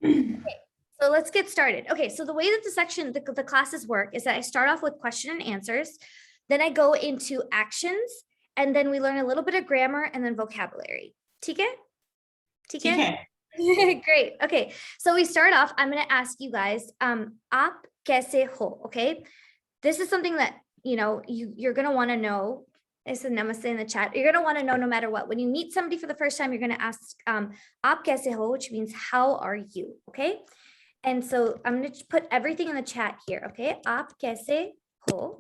So let's get started. Okay, so the way that the classes work is that I start off with question and answers, then I go into actions, and then we learn a little bit of grammar and then vocabulary. ठीक है? ठीक ठीक है? है. Great. Okay, so we start off. I'm going to ask you guys, आप कैसे हो? Okay, this is something that you're going to want to know. It's a namaste in the chat. You're going to want to know no matter what. When you meet somebody for the first time, you're going to ask आप कैसे हो, which means how are you? Okay. And so I'm going to put everything in the chat here, okay? आप कैसे हो?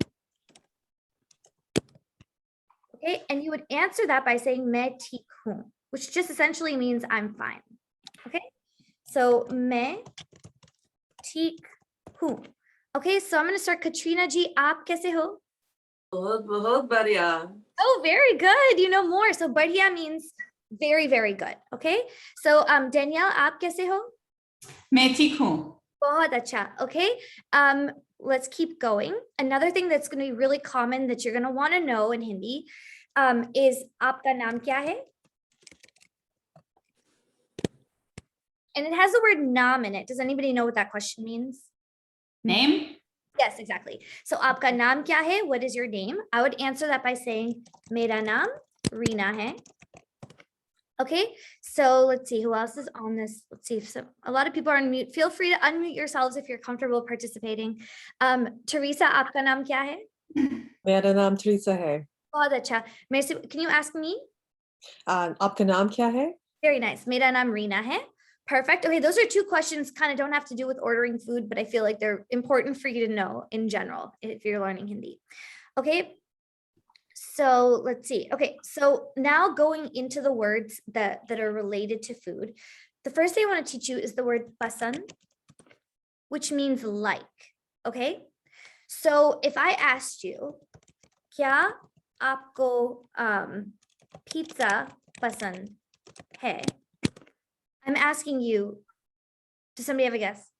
Okay, and you would answer that by saying मैं ठीक हूँ, which just essentially means I'm fine. Okay, so मैं ठीक हूँ. Okay, so I'm going to start. Katrina ji, आप कैसे हो? बहुत बढ़िया. Oh, very good. You know more. So बढ़िया means very, very good. Okay, so Danielle, आप कैसे हो? मैं ठीक हूँ. बहुत अच्छा. Okay, let's keep going. Another thing that's going to be really common that you're going to want to know in Hindi is आपका नाम क्या है? And it has the word naam in it. Does anybody know what that question means? Name? Yes, exactly. So आपका नाम क्या है? What is your name? I would answer that by saying मेरा नाम रीना है. Okay, so let's see who else is on this. Let's see if a lot of people are on mute. Feel free to unmute yourselves if you're comfortable participating. Teresa, आपका नाम क्या है? मेरा नाम Teresa है. बहुत अच्छा. Can you ask me? आपका नाम क्या है? Very nice. मेरा नाम रीना है. Perfect. Okay, those are two questions, kind of don't have to do with ordering food, but I feel like they're important for you to know in general if you're learning Hindi. Okay. So let's see. Okay, so now going into the words that are related to food. The first thing I want to teach you is the word pasand, which means like. Okay, so if I asked you, क्या आपको pizza pasand hai? I'm asking you, does somebody have a guess?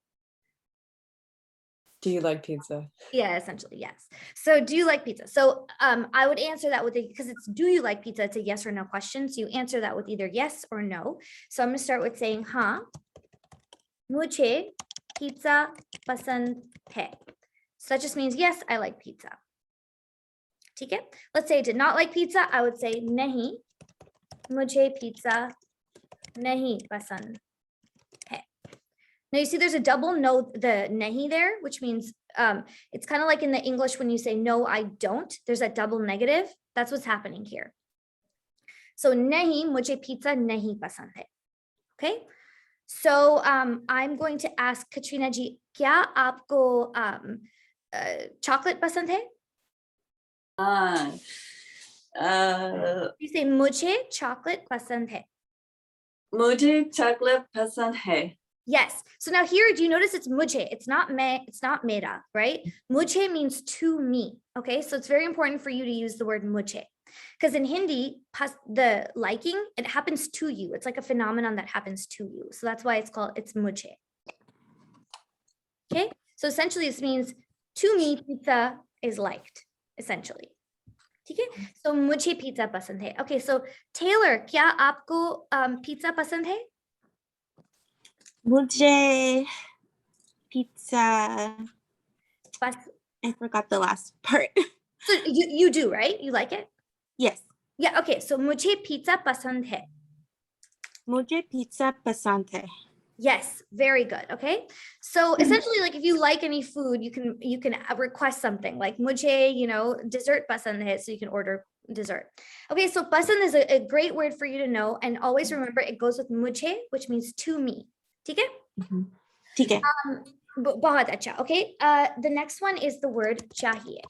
Do you like pizza? Yeah, essentially, yes. So do you like pizza? So I would answer that with because it's do you like pizza? It's a yes or no question. So you answer that with either yes or no. So I'm going to start with saying, हाँ, मुझे pizza पसंद है. So that just means, yes, I like pizza. ठीक है? Let's say I did not like pizza. I would say, नहीं, मुझे pizza नहीं पसंद है. Now you see there's a double no, the nahi there, which means it's kind of like in the English when you say no, I don't, there's that double negative. That's what's happening here. So nahi, mujhe pizza nahi pasand hai. Okay. So I'm going to ask Katrina ji, kya aapko chocolate pasand hai? You say mujhe chocolate pasand hai. मुझे chocolate पसंद है. Yes. So now here, do you notice it's mujhe? It's not me, it's not mera, right? Mujhe means to me. Okay. So it's very important for you to use the word mujhe. Because in Hindi, the liking, it happens to you. It's like a phenomenon that happens to you. So that's why it's mujhe. Okay. So essentially this means to me, pizza is liked, essentially. Okay. So mujhe pizza pasand hai. Okay. So Taylor, kya aapko pizza pasand hai? मुझे pizza. I forgot the last part. So you do, right? You like it? Yes. Yeah. Okay. So मुझे pizza pasand hai. मुझे pizza pasand hai. Yes. Very good. Okay. So essentially, like if you like any food, you can request something like मुझे, dessert pasand hai. So you can order dessert. Okay. So pasand is a great word for you to know, and always remember it goes with मुझे, which means to me. ठीक है? ठीक है. बहुत अच्छा. Okay. The next one is the word चाहिए.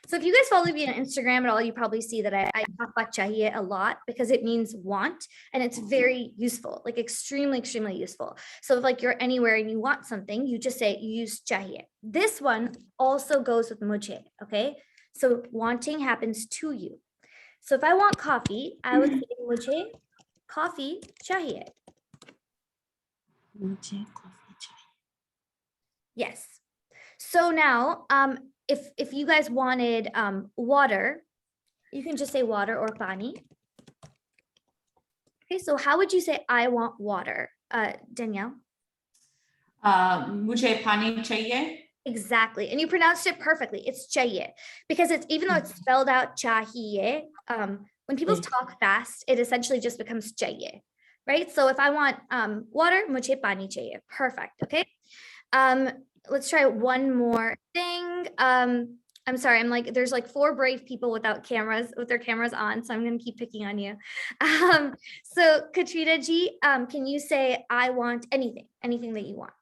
So if you guys follow me on Instagram at all, you probably see that I talk about chahiye a lot because it means want, and it's very useful, like extremely, extremely useful. So if like you're anywhere and you want something, you just say you use chahiye. This one also goes with mujhe, okay? So wanting happens to you. So if I want coffee, I would say mujhe coffee chahiye. मुझे coffee चाहिए. Yes. So now, if you guys wanted water, you can just say water or pani. Okay, so how would you say I want water, Danielle? मुझे पानी चाहिए. Exactly. And you pronounced it perfectly. It's chahiye because it's even though it's spelled out chahiye, when people talk fast, it essentially just becomes chahiye, right? So if I want water, mujhe pani chahiye. Perfect. Okay. Let's try one more thing. I'm sorry. I'm like, there's like 4 brave people without cameras, with their cameras on. So I'm going to keep picking on you. So Katrina G, can you say, I want anything that you want?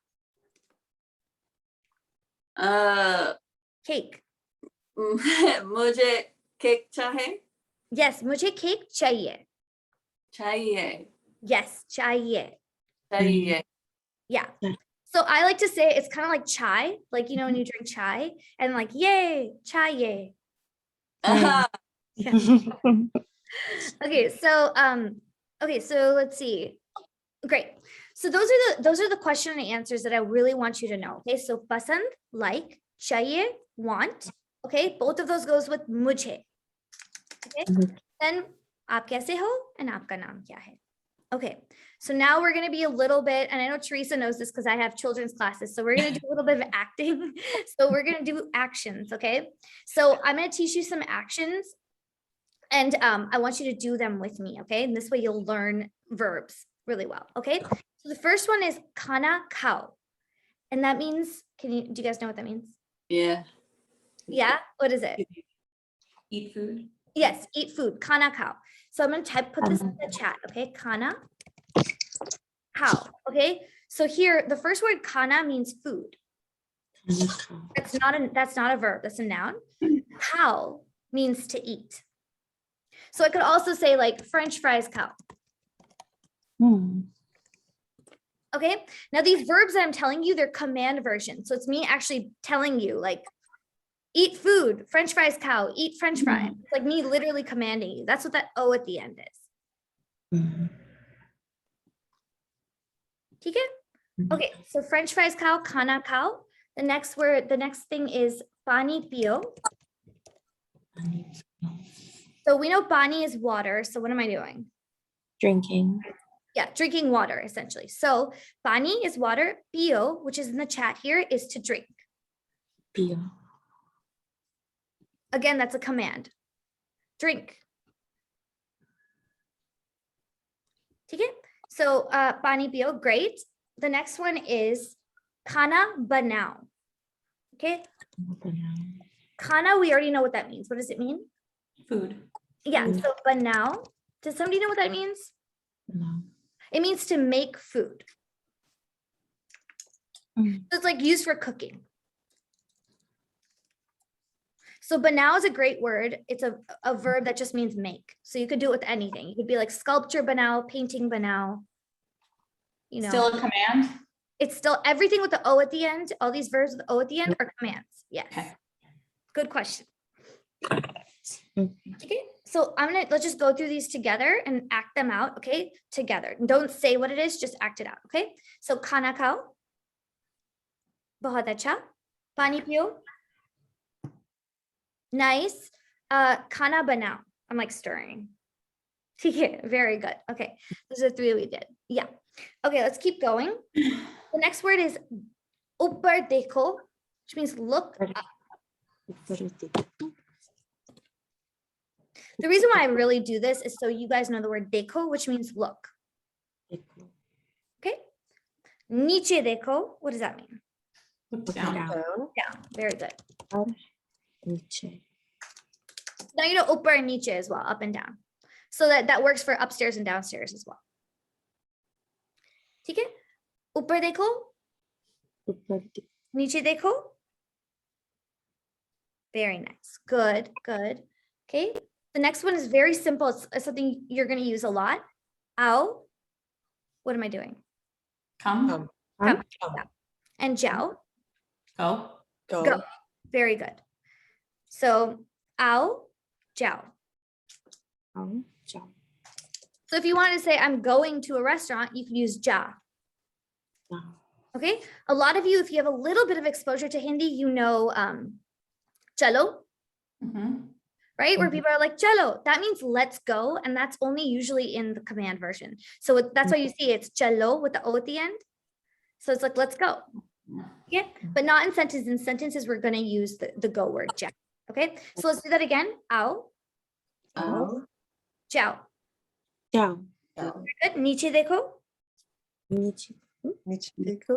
Cake. मुझे cake Yes, mujhe cake chahiye. चाहिए Yes, chahiye. चाहिए Yeah. So I like to say it's kind of like chai, like, you know, when you drink chai and like, yay, chai, yay. Okay, so let's see. Great. So those are the question and answers that I really want you to know. Okay, so pasand, like, chahiye, want. Okay, both of those goes with mujhe. Okay, then aap kaise ho and aapka naam kya hai. Okay, so now we're going to be a little bit, and I know Teresa knows this because I have children's classes, so we're going to do a little bit of acting. So we're going to do actions. Okay, so I'm going to teach you some actions, and I want you to do them with me. Okay, and this way you'll learn verbs really well. Okay, so the first one is khana khao, and that means, do you guys know what that means? yeah Yeah, what is it? Eat food. Yes, eat food, khana khao. So I'm going to put this in the chat. Okay, khana khao. Okay, so here the first word khana means food. That's not a verb, that's a noun. Khao means to eat. So I could also say like French fries khao. Okay, now these verbs that I'm telling you, they're command version. So it's me actually telling you like, eat food, French fries cow, eat French fries. It's like me literally commanding you. That's what that O at the end is. Okay, so French fries cow, khana cow. The next thing is pani pio. So we know pani is water. So what am I doing? Drinking. Yeah, drinking water essentially. So pani is water, pio, which is in the chat here, is to drink. Pio. Again, that's a command. Drink. Okay, so pani pio, great. The next one is khana banao. Okay, khana, we already know what that means. What does it mean? Food. Yeah, so banao. Does somebody know what that means? No. It means to make food. So it's like used for cooking. So banao is a great word. It's a verb that just means make. So you could do it with anything. You could be like sculpture banao, painting banao. You know, Still a command. it's still everything with the O at the end. All these verbs with the O at the end are commands. Yes. Okay. Good question. Okay, so let's just go through these together and act them out. Okay, together. Don't say what it is, just act it out. Okay, so khana khao. Bahut acha. Pani piyo. Nice. Khana banao. I'm like stirring. Yeah, very good. Okay, those are 3 we did. Yeah. Okay, let's keep going. The next word is upar dekho, which means look up. The reason why I really do this is so you guys know the word dekho, which means look. Okay. Niche dekho, what does that mean? Look down. Down. Down. Very good. Niche. Now you know upar and niche as well, up and down. So that works for upstairs and downstairs as well. ठीक है? ऊपर देखो, नीचे देखो. Very nice. Good, good. Okay. The next one is very simple. It's something you're going to use a lot. Ao. What am I doing? Come. Come. Come. Come. Yeah. And jiao. Go. Go. Go. Very good. So ao, jiao. So if you want to say I'm going to a restaurant, you can use ja. Okay. A lot of you, if you have a little bit of exposure to Hindi, you know chalo, right? Where people are like chalo, that means let's go. And that's only usually in the command version. So that's why you see it's chalo with the O at the end. So it's like, let's go. Yeah, but not in sentences. In sentences, we're going to use the go word, Jack. Okay, so let's do that again. Ao, Ao, jiao. Ciao. Good. Niche dekho, Michi. Nichiko.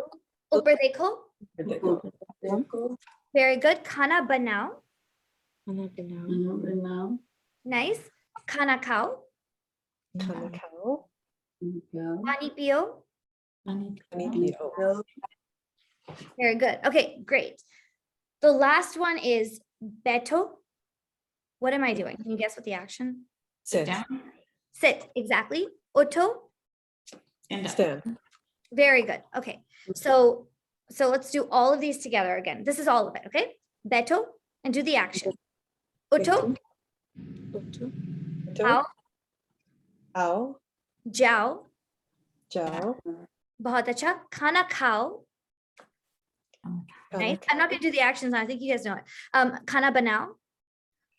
upar dekho. Deko, Very good. Khana banao. Ano ginaw? Now, Nice. Khana khao. Kanakao. Go, Pani pio. Kanipio. Very good. Okay, great. The last one is beto. What am I doing? Can you guess what the action? Sit Sit. down. Sit, exactly. Oto. Stand up. Stand. Very good. Okay. So let's do all of these together again. This is all of it, okay? Beto and do the action. Oto, Oto. ao, Ao. jao, Jao. bahut acha, khana khao. Nice. I'm not going to do the actions. I think you guys know it. Khana banao.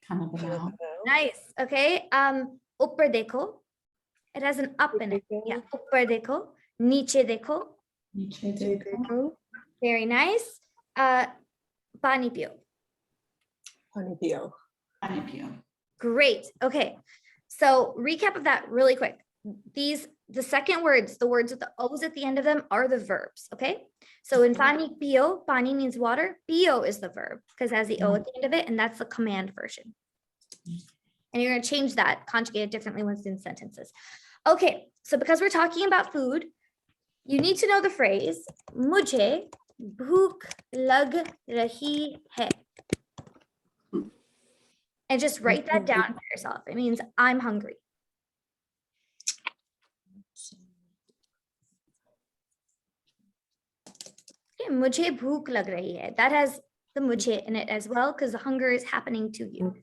Kind of now. Nice. Okay. Upar dekho. It has an up in it. Yeah. Upar dekho. Niche dekho. Very nice. Pani pio. Kanipio. Great. Okay. So recap of that really quick. The second words, the words with the O's at the end of them are the verbs. Okay. So in pani pio, pani means water. Pio is the verb because it has the O at the end of it. And that's the command version. And you're going to change that, conjugate it differently when it's in sentences. Okay. So because we're talking about food, you need to know the phrase, mujhe bhook lag rahi hai. And just write that down for yourself. It means I'm hungry. Okay, mujhe bhook lag rahi hai. That has the mujhe in it as well because the hunger is happening to you.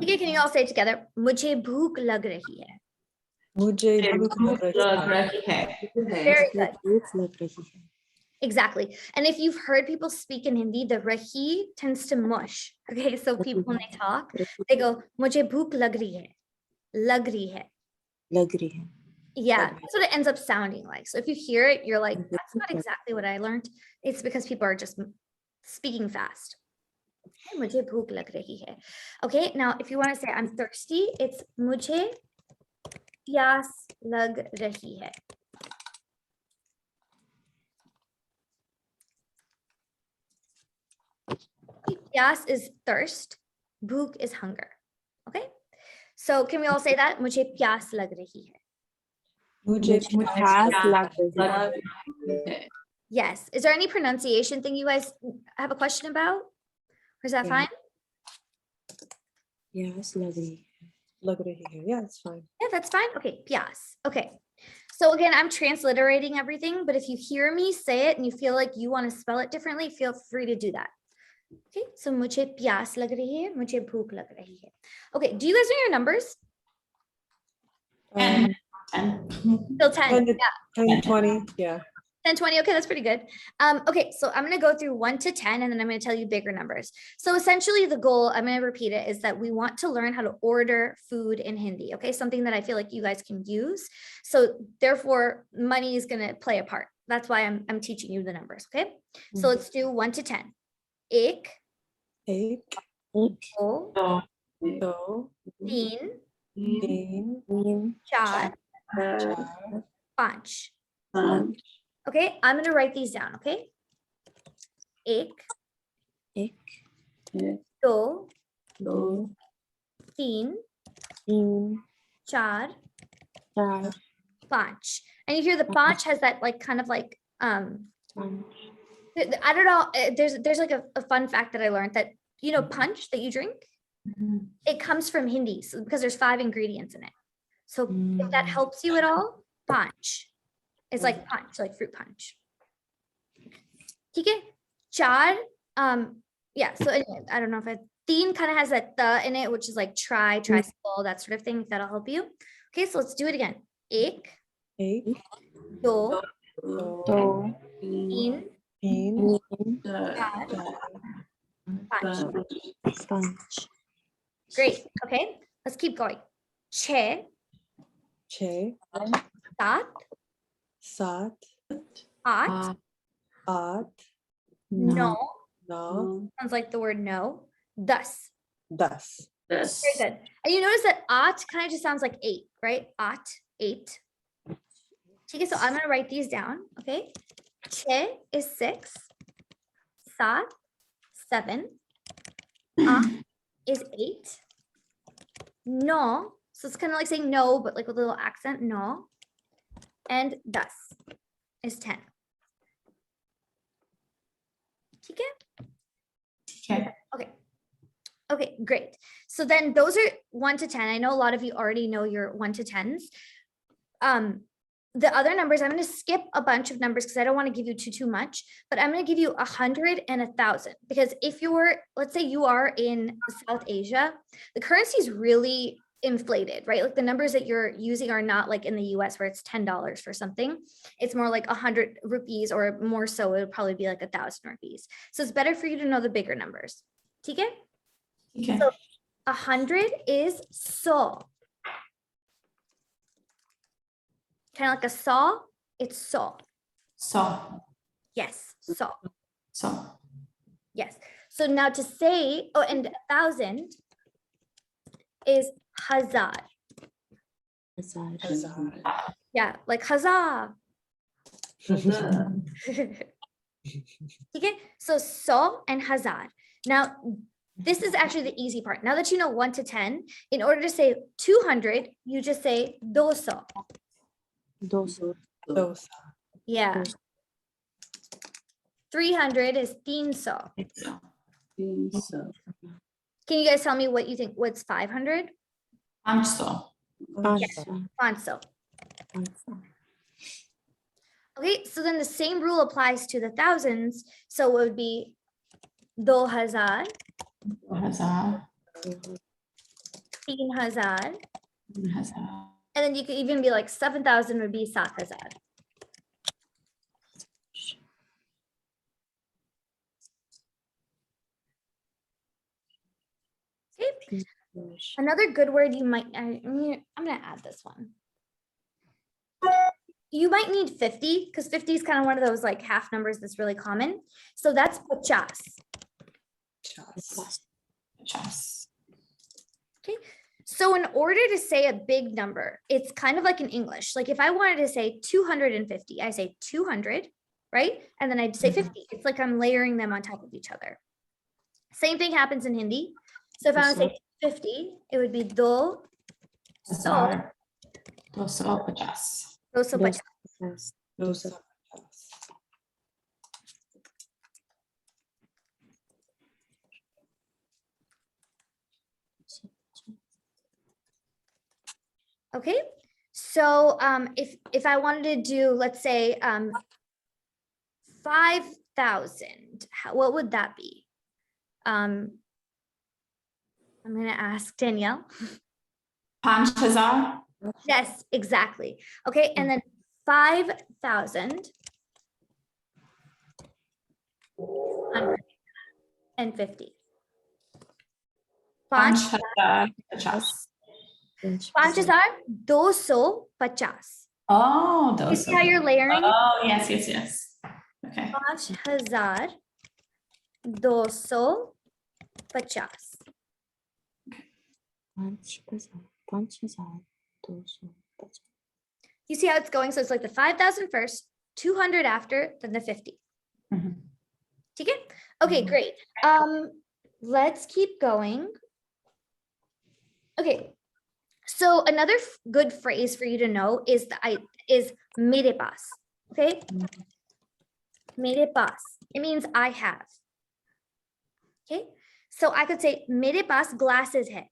Okay, can you all say it together? Mujhe bhook lag rahi hai. Mujhe bhook lag rahi hai. Very good. Books lag rahi hai. Exactly. And if you've heard people speak in Hindi, the rahi tends to mush. Okay, so people when they talk, they go, mujhe bhook lag rahi hai. Lag rahi hai. Lag rahi hai. Yeah, that's what it ends up sounding like. So if you hear it, you're like, that's not exactly what I learned. It's because people are just speaking fast. Okay, mujhe bhook lag rahi hai. Okay, now if you want to say I'm thirsty, it's mujhe pyas lag rahi hai. Pyas is thirst, bhook is hunger. Okay, so can we all say that? Mujhe pyas lag rahi hai. Mujhe Pyas lag rahi hai. Yes. Is there any pronunciation thing you guys have a question about? Or is that Yeah. fine? Pyas lag rahi hai. lag rahi hai. Yeah, it's fine. Yeah, that's fine. Okay, pyas. Okay. So again, I'm transliterating everything, but if you hear me say it and you feel like you want to spell it differently, feel free to do that. Okay, so mujhe pyas lag rahi hai, mujhe bhook lag rahi hai. Okay, do you guys know your numbers? And Still 10. 10 to- Yeah, 10, 20. Yeah. 10, 20. Okay, that's pretty good. Okay, so I'm going to go through 1 to 10, and then I'm going to tell you bigger numbers. So essentially the goal, I'm going to repeat it, is that we want to learn how to order food in Hindi. Okay, something that I feel like you guys can use. So therefore, money is going to play a part. That's why I'm teaching you the numbers. Okay, so let's do 1 to 10. Ek, 8, do, do, teen, 3, char, 4, panch. Okay, I'm going to write these down. Okay, ek, Ek, do, 2, teen, teen, char, char, panch. And you hear the panch has that like kind of like panch. I don't know. There's like a fun fact that I learned that punch that you drink, it comes from Hindi, so because there's 5 ingredients in it. So if that helps you at all, punch. It's like punch, like fruit punch. Okay, char. Yeah. So anyway, I don't know if teen kind of has that the in it, which is like try, small, that sort of thing. If that'll help you. Okay, so let's do it again. Ek, 8, do, Do, teen, 3, char, panch. panch. Great. Okay, let's keep going. Che, 6 tat, 7 at, 8 no. 9 Sounds like the word no. Thus. 10. This. Very good. And you notice that at kind of just sounds like 8, right? At 8. Okay, so I'm going to write these down. Okay. Che is 6. Sat, 7. Is 8. No. So it's kind of like saying no, but like with a little accent. No. And thus is 10. Okay. Okay. Okay. Okay, great. So then those are 1 to 10. I know a lot of you already know your 1 to 10s. The other numbers, I'm going to skip a bunch of numbers because I don't want to give you too much, but I'm going to give you 100 and 1,000 because if you're, let's say you are in South Asia, the currency is really inflated, right? Like the numbers that you're using are not like in the US where it's $10 for something. It's more like 100 rupees or more so, it would probably be like 1,000 rupees. So it's better for you to know the bigger numbers. Okay? Okay. So 100 is so. Kind of like a saw, it's saw. So. Yes, saw. So. Yes. So now to say, oh, and 1,000 is hazar. Hazard. Yeah, like huzzah. Okay, so and hazar. Now, this is actually the easy part. Now that you know 1 to 10, in order to say 200, you just say doso. Those. Yeah. 300 is tinso. So. So. Can you guys tell me what you think? What's 500? Pancho. Panso. Okay, so then the same rule applies to the thousands. So it would be 2,000, Hazard. 3,000, Hazard. and then you could even be like 7,000 would be 7,000. Okay. Another good word you might, I'm gonna add this one. You might need 50 because 50 is kind of one of those like half numbers that's really common. So that's pachas. Chas. Okay. So in order to say a big number, it's kind of like in English. Like if I wanted to say 250, I say 200, right? And then I'd say 50. It's like I'm layering them on top of each other. Same thing happens in Hindi. So if I want to say 50, it would be do, Hazard. 250. so pachas. Those. Okay. So if I wanted to do, let's say 5,000, what would that be? I'm going to ask Danielle. Panch Hazard. Yes, exactly. Okay, and then 5,000 and 50. Panch Panch, Hazard. Chas. 5,250. Oh, You those. see how you're layering? Oh, yes, yes, yes. Okay. 5,250. You see how it's going? So it's like the 5,000 first, 200 after, then the 50. Mhm. Okay, okay, great. Let's keep going. Okay, so another good phrase for you to know is mere paas. Okay, mere paas. It means I have. Okay, so I could say mere paas glasses hai.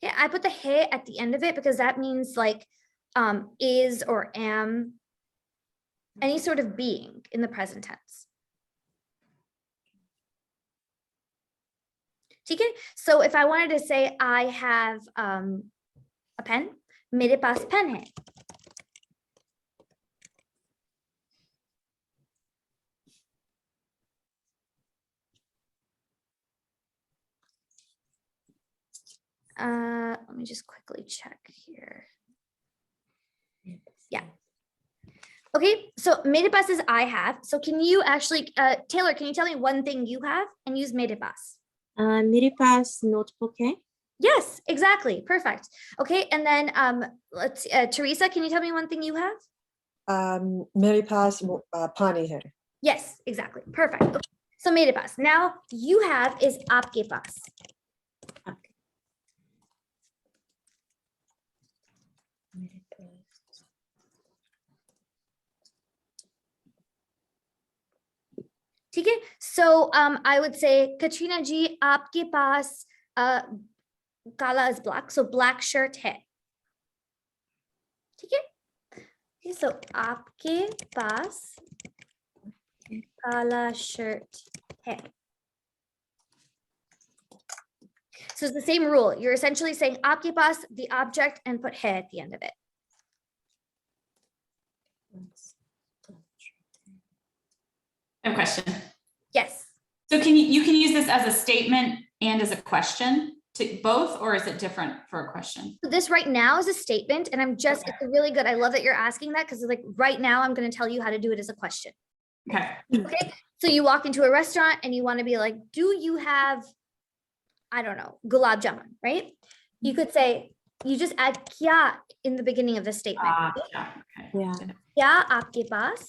Yeah, I put the hai at the end of it because that means like is or am, any sort of being in the present tense. Okay, so if I wanted to say I have a pen, mere paas pen hai. Let me just quickly check here. Yeah. Okay, so मेरे पास is I have. So can you actually, Taylor, can you tell me one thing you have and use मेरे पास? मेरे पास notebook है. Yes, exactly. Perfect. Okay, and then let's Teresa, can you tell me one thing you have? मेरे पास पानी है. Yes, exactly. Perfect. Okay. So मेरे पास. Now you have is आपके पास. Okay. मेरे पास. ठीक है? So I would say Katrina ji आपके पास काला is black, so black shirt है. ठीक है? Okay, so आपके पास काला shirt है. So it's the same rule. You're essentially saying आपके पास, the object, and put है at the end of it. I have a question. Yes. So you can use this as a statement and as a question to both, or is it different for a question? So this right now is a statement, and I'm just, it's really good. I love that you're asking that because like right now I'm going to tell you how to do it as a question. Okay. Okay. So you walk into a restaurant and you want to be like, do you have, I don't know, gulab jamun, right? You could say, you just add kya in the beginning of the statement. Yeah, okay. Yeah. Kya aapke paas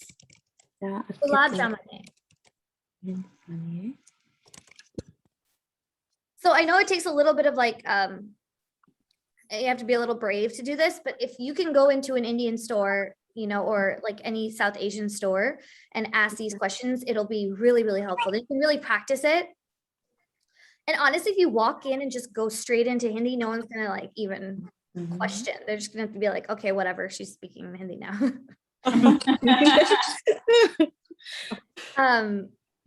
Yeah. gulab jamun hai? jamun. So I know it takes a little bit of like, you have to be a little brave to do this, but if you can go into an Indian store, you know, or like any South Asian store and ask these questions, it'll be really, really helpful. Then you can really practice it. And honestly, if you walk in and just go straight into Hindi, no one's gonna like even question. They're just gonna be like, okay, whatever, she's speaking Hindi now.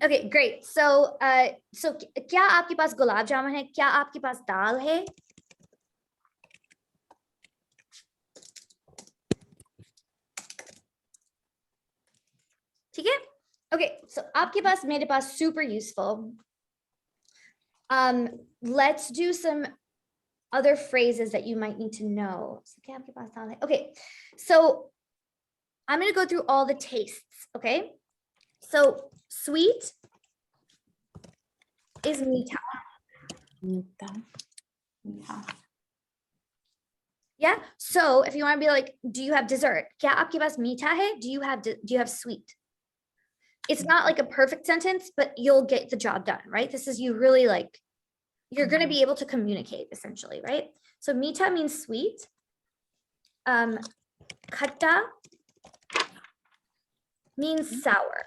Okay, great. So क्या आपके पास गुलाब जामुन है? क्या आपके पास दाल है? ठीक है? Okay, so आपके पास, मेरे पास, super useful. Let's do some other phrases that you might need to know. So क्या आपके पास दाल है? Okay, so I'm going to go through all the tastes, okay? So sweet is meetha. Yeah. Yeah. So if you want to be like, do you have dessert? क्या आपके पास मीठा है? Do you have sweet? It's not like a perfect sentence, but you'll get the job done, right? This is you really like, you're going to be able to communicate essentially, right? So meetha means sweet. Khatta means sour.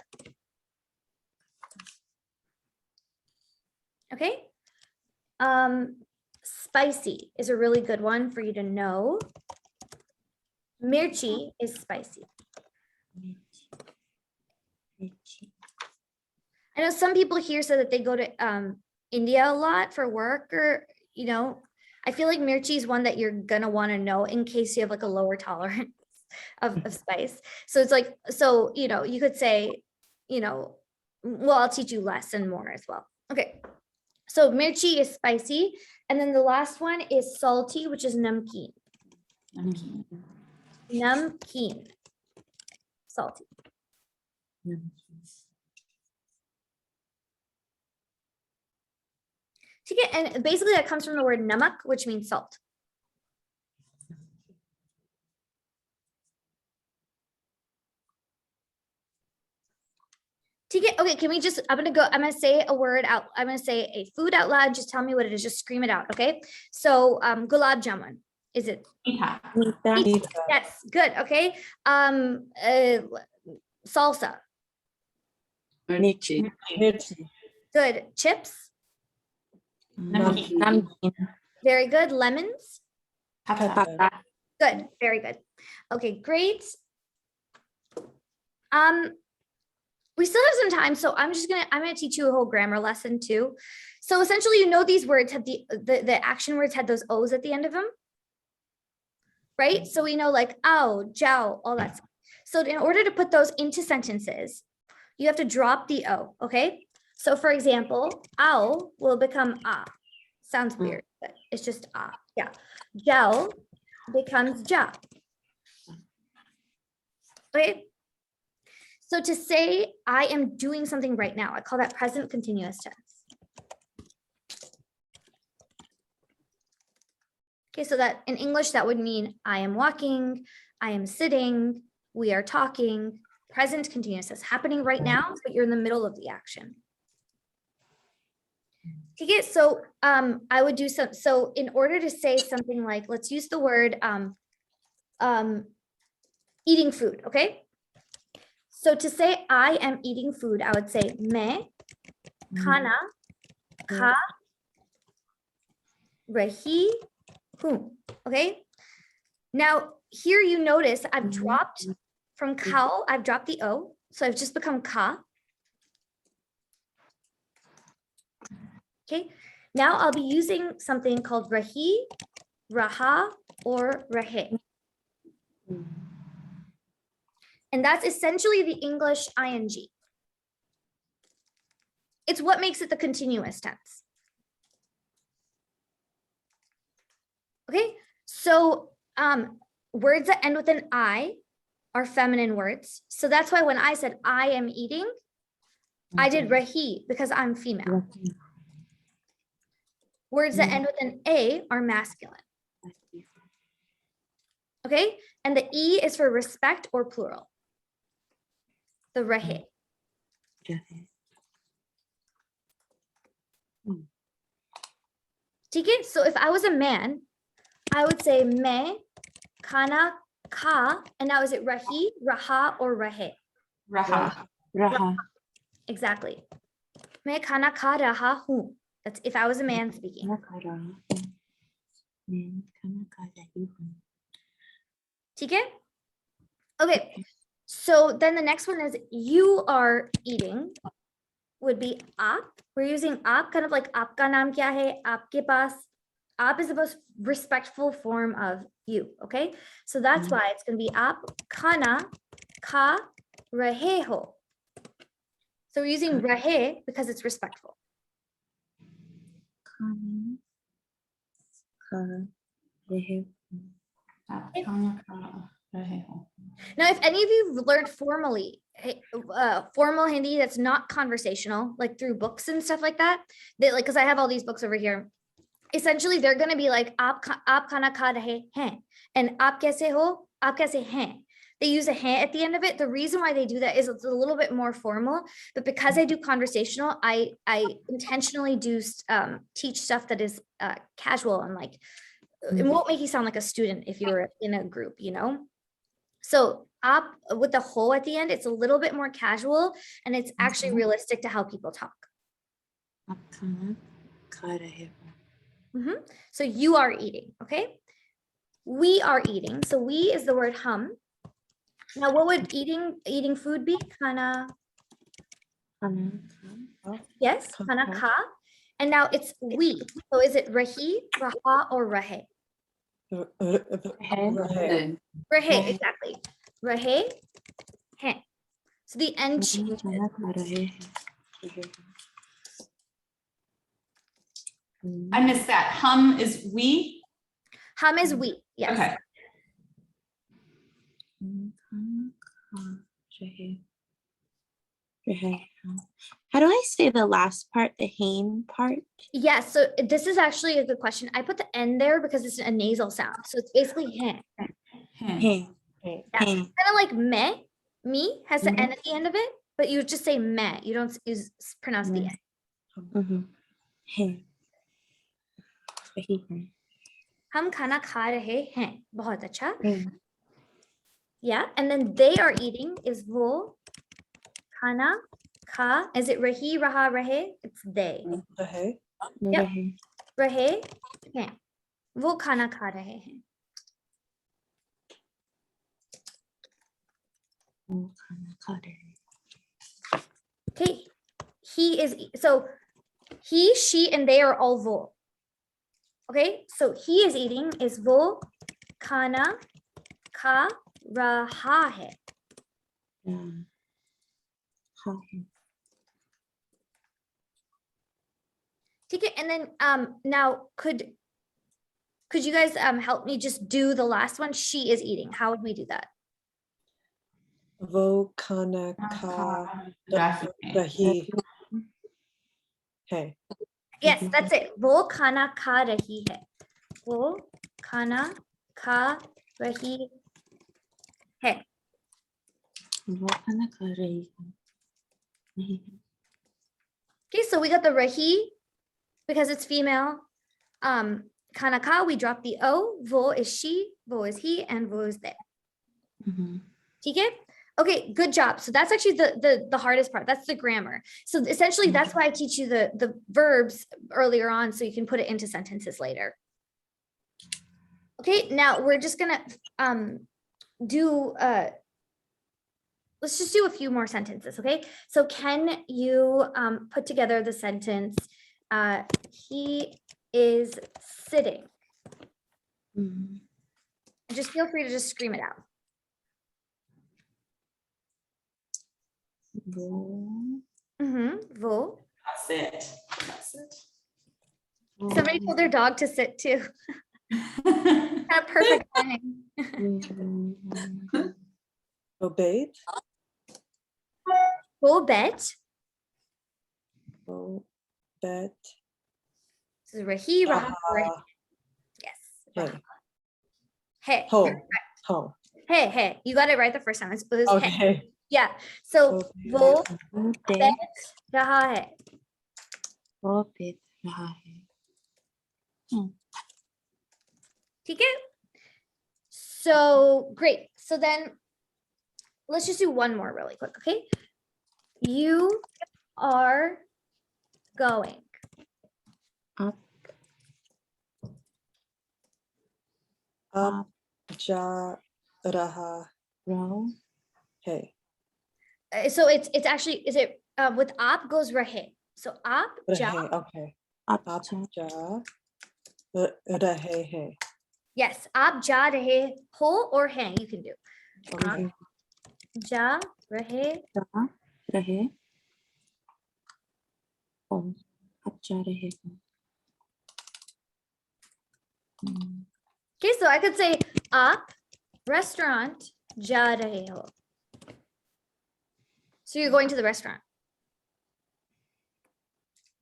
Okay. Spicy is a really good one for you to know. Mirchi is spicy. I know some people here say that they go to India a lot for work, or, you know, I feel like mirchi is one that you're gonna want to know in case you have like a lower tolerance of spice. So it's like, so, you know, you could say, you know, well, I'll teach you less and more as well. Okay. So mirchi is spicy. And then the last one is salty, which is namkeen. Namkeen. Salty. And basically that comes from the word namak, which means salt. Okay, can we just, I'm gonna say a word out. I'm gonna say a food out loud. Just tell me what it is. Just scream it out. Okay. So gulab jamun. Is it? Yeah. Yes, good. Okay. Salsa. Mirchi. Good. Chips. Namkeen. Very good. Lemons. Pata. Good. Very good. Okay, great. We still have some time, so I'm gonna teach you a whole grammar lesson too. So essentially, you know, these words have the action words had those O's at the end of them, right? So we know like ao, jiao, all that stuff. So in order to put those into sentences, you have to drop the O, okay? So for example, ao will become a. Sounds weird, but it's just yeah. Gel becomes ja. Okay. So to say I am doing something right now, I call that present continuous tense. Okay, so that in English, that would mean I am walking, I am sitting, we are talking. Present continuous tense happening right now, but you're in the middle of the action. Okay, so I would do some, so in order to say something like, let's use the word eating food, okay? So to say I am eating food, I would say मैं खाना खा रही हूँ, okay? Now here you notice I've dropped from khao, I've dropped the O, so I've just become ka. Okay, now I'll be using something called rahi, raha, or rahe. And that's essentially the English ing. It's what makes it the continuous tense. Okay, so words that end with an I are feminine words. So that's why when I said I am eating, I did rahi because I'm female. Words that end with an A are masculine. Okay, and the E is for respect or plural. The rahe. Okay, so if I was a man, I would say मैं खाना खा, and now is it rahi, raha, or rahe? Raha. Raha. Exactly. मैं खाना खा रहा हूँ. That's if I was a man speaking. Okay. Okay. So then the next one is you are eating would be aap. We're using aap, kind of like aapka naam kya hai, aapke paas. Aap is the most respectful form of you. Okay. So that's why it's going to be aap khana kha rahe ho. So we're using rahe because it's respectful. Now, if any of you learned formally, formal Hindi that's not conversational, like through books and stuff like that, they like, because I have all these books over here. Essentially, they're going to be like, aap khana kha rahe hain, and aap kaise ho, aap kaise hain. They use a hain at the end of it. The reason why they do that is it's a little bit more formal, but because I do conversational, I intentionally do teach stuff that is casual and like, it won't make you sound like a student if you're in a group, you know? So up with the ho at the end, it's a little bit more casual and it's actually realistic to how people talk. So you are eating, okay? We are eating. So we is the word hum. Now what would eating food be? Khana. Yes, khana kha. And now it's we. So is it rahi, raha, or rahe? Rahe, exactly. Rahe, hain. So the end changes. I missed that. Hum is we? Hum is we, yes. Okay. How do I say the last part, the hain part? Yes, so this is actually a good question. I put the N there because it's a nasal sound. So it's basically hain. Hain. Yeah. Kind of like me has the N at the end of it, but you just say me. You don't pronounce the N. Hain. Hum khana kha rahe hain. Bahut acha. Yeah, and then they are eating is wo khana kha. Is it rahi, raha, rahe? It's they. Yep. Rahe hain. Wo khana kha rahe hain. Okay, he is, so he, she, and they are all vo. Okay, so he is eating is vo khana kha raha hai. Take it. And then now could you guys help me just do the last one? She is eating. How would we do that? Wo kana ka rahi hai. Yes, that's it. वो खाना खा रही है. वो खाना खा रही है. वो खाना खा रही है. Okay, so we got the rahi because it's female. Khana ka, we drop the o. Wo is she, wo is he, and wo is they. Mhm. Okay? Okay, good job. So that's actually the hardest part. That's the grammar. So essentially, that's why I teach you the verbs earlier on, so you can put it into sentences later. Okay, now we're just gonna do let's just do a few more sentences, okay? So can you put together the sentence, he is sitting? Mhm. Just feel free to just scream it out. वो Wo. That's it. That's it. Somebody told their dog to sit too. Kind of perfect timing. Obeyed. Wo bet. Wo bet. This is rahi, raha, rahi. Raha Yes. hai. raha. Hey. Ho. Ho. Hey, hey. You got it right the first time. It was hey. Okay. Yeah. So Okay. wo वो bet bet raha hai. वो bet रहा है. Okay. So great. So then let's just do one more really quick, okay? You are going. Up Ab ja raha row hai. So it's actually, is it with aap goes rahe. So aap ja. Rahe. Okay. up Ab to ja rahe hai. Yes, aap ja rahe ho or hai you can do. Okay. Aap ja rahe. जा रहे हो. अब जा रहे हो. Okay, so I could say aap restaurant ja rahe ho. So you're going to the restaurant.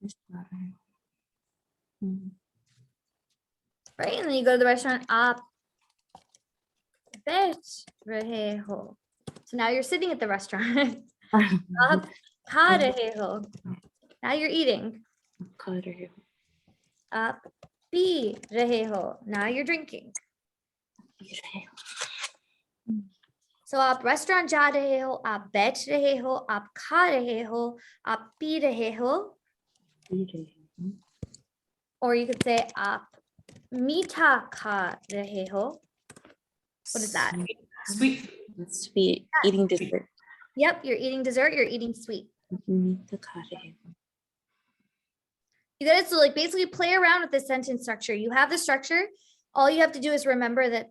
जा रहे हो. Right? And then you go to the restaurant, aap bet rahe ho. So now you're sitting at the restaurant. Aap kha rahe ho. Now you're eating. खा रहे हो. Aap pee rahe ho. Now you're drinking. P रहे हो. So aap restaurant ja rahe ho, aap bet rahe ho, aap kha rahe ho, aap pee rahe ho, P रहे हो. or you could say aap meetha kha rahe ho. What is that? Sweet. Sweet. Eating dessert. Yep, you're eating dessert, you're eating sweet. मीठा खा रहे हो. You got to like basically play around with the sentence structure. You have the structure. All you have to do is remember that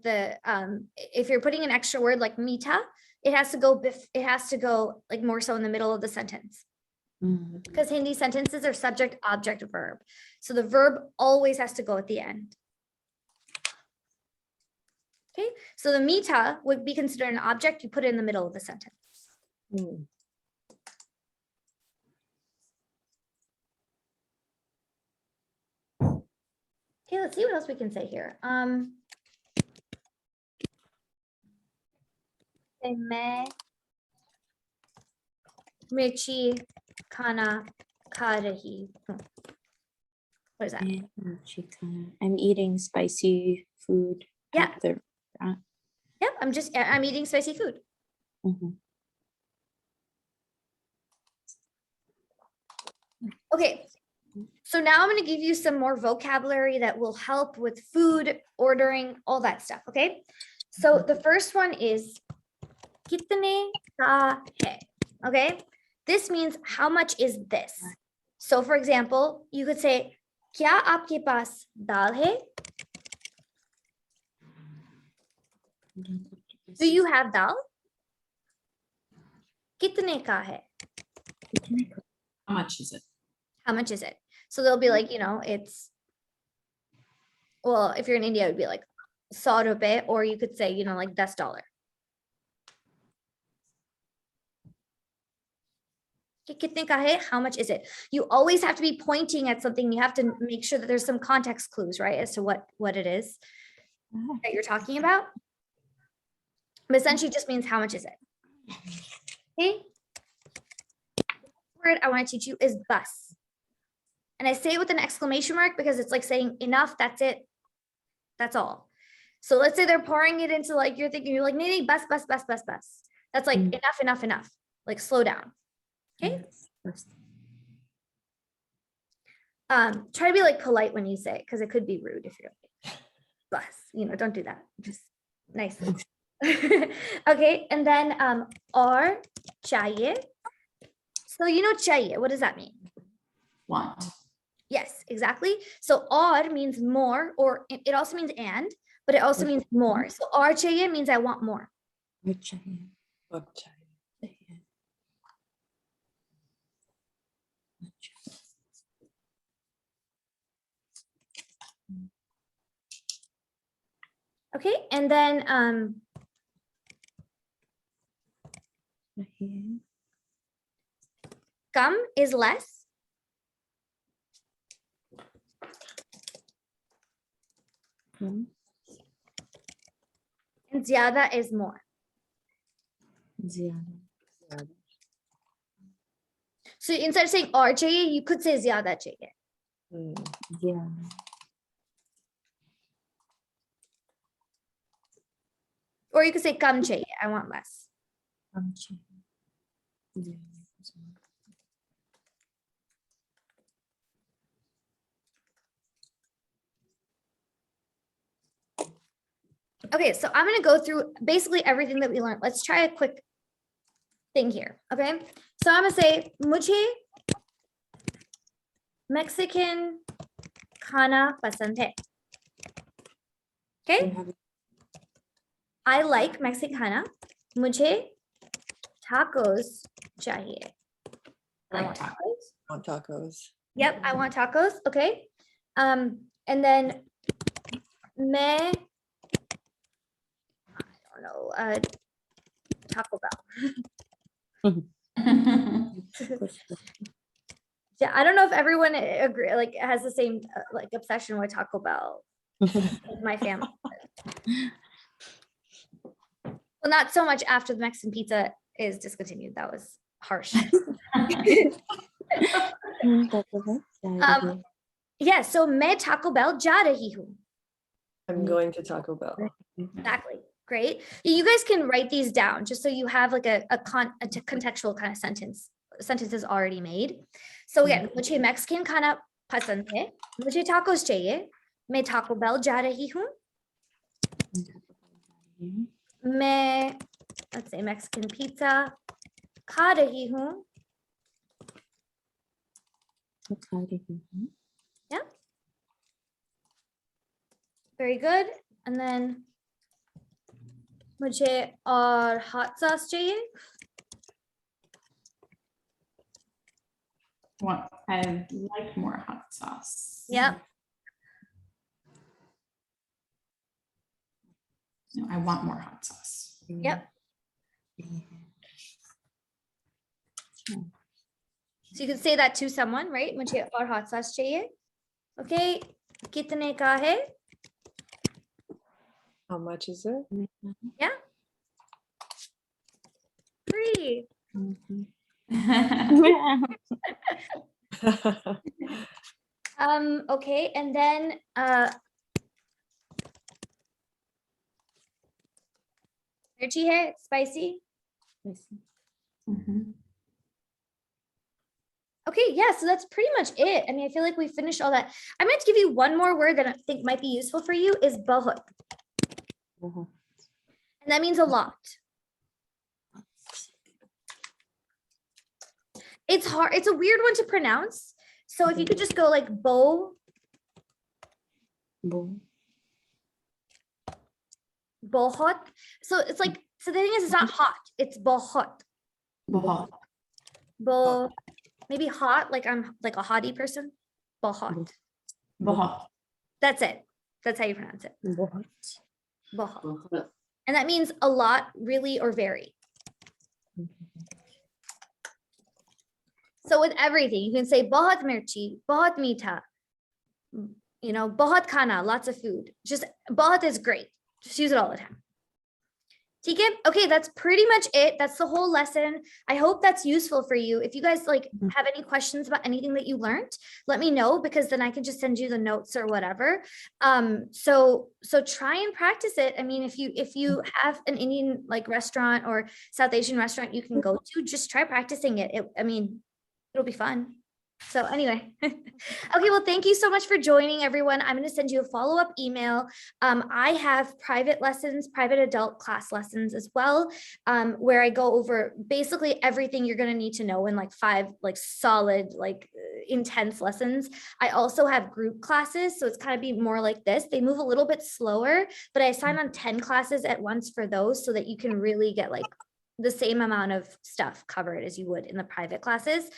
if you're putting an extra word like mita, it has to go like more so in the middle of the sentence. Because Hindi sentences are subject, object, verb. So the verb always has to go at the end. Okay, so the mita would be considered an object. You put it in the middle of the sentence. Hmm. Okay, let's see what else we can say here. Say मैं मिर्ची खाना खा रही हूँ. What is that? I'm eating spicy food. Yeah. At the restaurant. Yep, I'm eating spicy food. Okay, so now I'm going to give you some more vocabulary that will help with food, ordering, all that stuff, okay? So the first one is kitne ka hai, okay? This means how much is this? So for example, you could say, kya aapke paas dal hai? Do you have dal? Kitne ka hai? How much is it? How much is it? So they'll be like, you know, it's, well, if you're in India, it would be like 100 rupees, or you could say, you know, like $10. Kitne ka hai? How much is it? You always have to be pointing at something. You have to make sure that there's some context clues, right, as to what it is that you're talking about. But essentially just means how much is it? Okay. Word I want to teach you is bus. And I say it with an exclamation mark because it's like saying enough, that's it. That's all. So let's say they're pouring it into like you're thinking, you're like, nee, bus. That's like enough. Like slow down. Okay. Try to be like polite when you say it, because it could be rude if you're like bus, you know, don't do that. Just nicely. Okay, and then or chahiye. So you know chahiye, what does that mean? Want. Yes, exactly. So or means more, or it also means and, but it also means more. So or chahiye means I want more. Okay, and then kam is less. And zyada is more. So instead of saying or chahiye, you could say zyada chahiye. Or you could say kam chahiye, I want less. Okay, so I'm going to go through basically everything that we learned. Let's try a quick thing here. Okay, so I'm going to say mujhe Mexican khana pasand hai. Okay, I like Mexican khana. Mujhe tacos chahiye. I want tacos. Want tacos. Yep, I want tacos. Okay. And then me, I don't know, Taco Bell. Yeah, I don't know if everyone agree, like has the same like obsession with Taco Bell. With my family. Well, not so much after the Mexican pizza is discontinued. That was harsh. Yeah, so मैं Taco Bell जा रही हूँ. I'm going to Taco Bell. Exactly. Great. You guys can write these down just so you have like a contextual kind of sentences already made. So again, मुझे Mexican खाना पसंद है. मुझे tacos चाहिए. मैं Taco Bell जा रही हूँ. मैं, let's say Mexican pizza खा रही हूँ. Yeah. Very good. And then मुझे और hot sauce चाहिए. I like more hot sauce. Yep. No, I want more hot sauce. Yep. So you can say that to someone, right? मुझे और hot sauce चाहिए. Okay. कितने का है? How much is it? Yeah. Free. Okay, and then मिर्ची है, spicy. Mhm. Okay, yeah, so that's pretty much it. I mean, I feel like we finished all that. I'm going to give you one more word that I think might be useful for you is bahut. And that means a lot. It's hard. It's a weird one to pronounce. So if you could just go like bohut. So it's like, so the thing is, it's not hot. It's bahut. Bahut. Maybe hot, like I'm like a hottie person. Bahut. बहुत. That's it. That's how you pronounce it. बहुत. Bahut. बहुत. And that means a lot, really, or very. So with everything, you can say bahut mirchi, bahut meetha, you know, bahut khana, lots of food. Just bahut is great. Just use it all the time. ठीक है? Okay, that's pretty much it. That's the whole lesson. I hope that's useful for you. If you guys like have any questions about anything that you learned, let me know, because then I can just send you the notes or whatever. So try and practice it. I mean, if you have an Indian like restaurant or South Asian restaurant you can go to, just try practicing it. I mean, it'll be fun. So anyway, okay, well, thank you so much for joining, everyone. I'm going to send you a follow-up email. I have private lessons, private adult class lessons as well, where I go over basically everything you're going to need to know in like 5 like solid, like intense lessons. I also have group classes, so it's kind of be more like this. They move a little bit slower, but I assign on 10 classes at once for those so that you can really get like the same amount of stuff covered as you would in the private classes.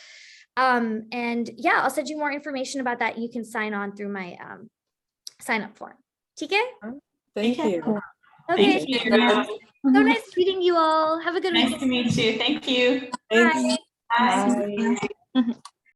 And yeah, I'll send you more information about that. You can sign on through my sign up form. TK? Thank you. Okay. Thank you. So nice meeting you all. Have a good Nice week. to meet you. Thank you. Thanks. Bye. Bye. Mhm.